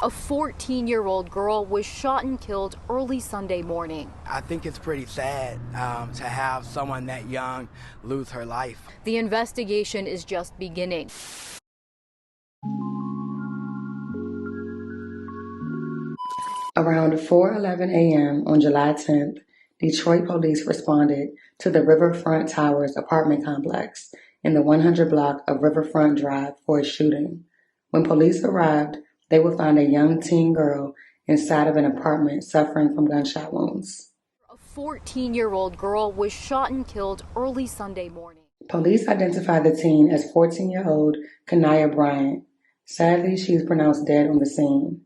A 14-year-old girl was shot and killed early Sunday morning. I think it's pretty sad to have someone that young lose her life. The investigation is just beginning. Around 4:11 a.m. on July 10th, Detroit police responded to the Riverfront Towers apartment complex in the 100 block of Riverfront Drive for a shooting. When police arrived, they would find a young teen girl inside of an apartment suffering from gunshot wounds. A 14-year-old girl was shot and killed early Sunday morning. Police identified the teen as 14-year-old Keniyah Bryant. Sadly, she was pronounced dead on the scene.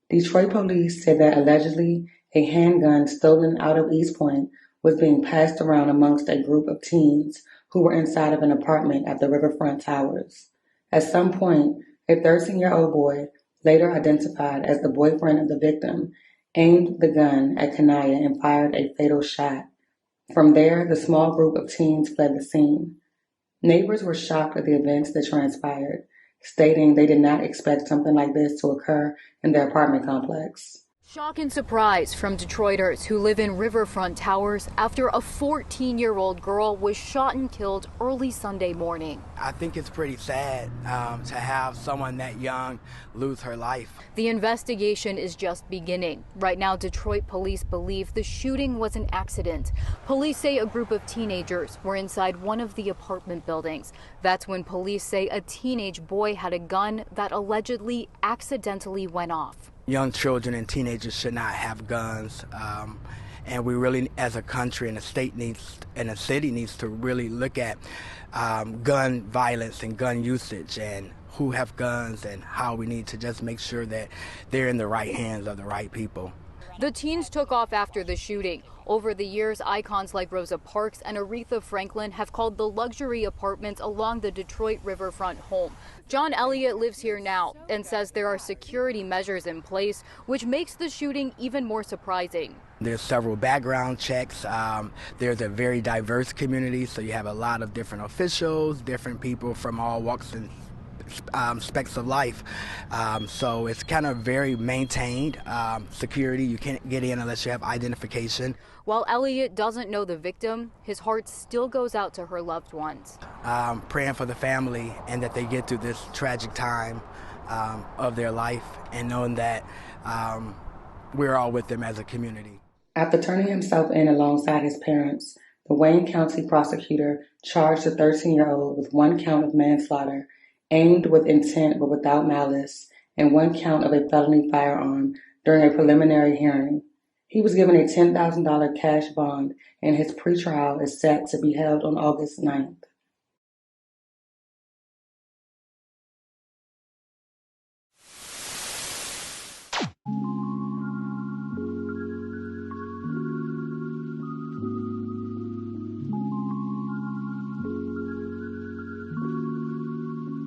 Detroit police said that allegedly a handgun stolen out of East Point was being passed around amongst a group of teens who were inside of an apartment at the Riverfront Towers. At some point, a 13-year-old boy, later identified as the boyfriend of the victim, aimed the gun at Keniyah and fired a fatal shot. From there, the small group of teens fled the scene. Neighbors were shocked at the events that transpired, stating they did not expect something like this to occur in their apartment complex. Shock and surprise from Detroiters who live in Riverfront Towers after a 14-year-old girl was shot and killed early Sunday morning. I think it's pretty sad to have someone that young lose her life. The investigation is just beginning. Right now, Detroit police believe the shooting was an accident. Police say a group of teenagers were inside one of the apartment buildings. That's when police say a teenage boy had a gun that allegedly accidentally went off. Young children and teenagers should not have guns, and we really, as a country and a state and a city needs to really look at gun violence and gun usage and who have guns and how we need to just make sure that they're in the right hands of the right people. The teens took off after the shooting. Over the years, icons like Rosa Parks and Aretha Franklin have called the luxury apartments along the Detroit riverfront home. John Elliott lives here now and says there are security measures in place, which makes the shooting even more surprising. There's several background checks. There's a very diverse community, so you have a lot of different officials, different people from all walks and specs of life. So it's kind of very maintained security. You can't get in unless you have identification. While Elliot doesn't know the victim, his heart still goes out to her loved ones. Praying for the family and that they get through this tragic time of their life, and knowing that we're all with them as a community. After turning himself in alongside his parents, the Wayne County prosecutor charged the 13-year-old with 1 count of manslaughter, aimed with intent but without malice, and 1 count of a felony firearm during a preliminary hearing. He was given a $10,000 cash bond, and his pretrial is set to be held on August 9th.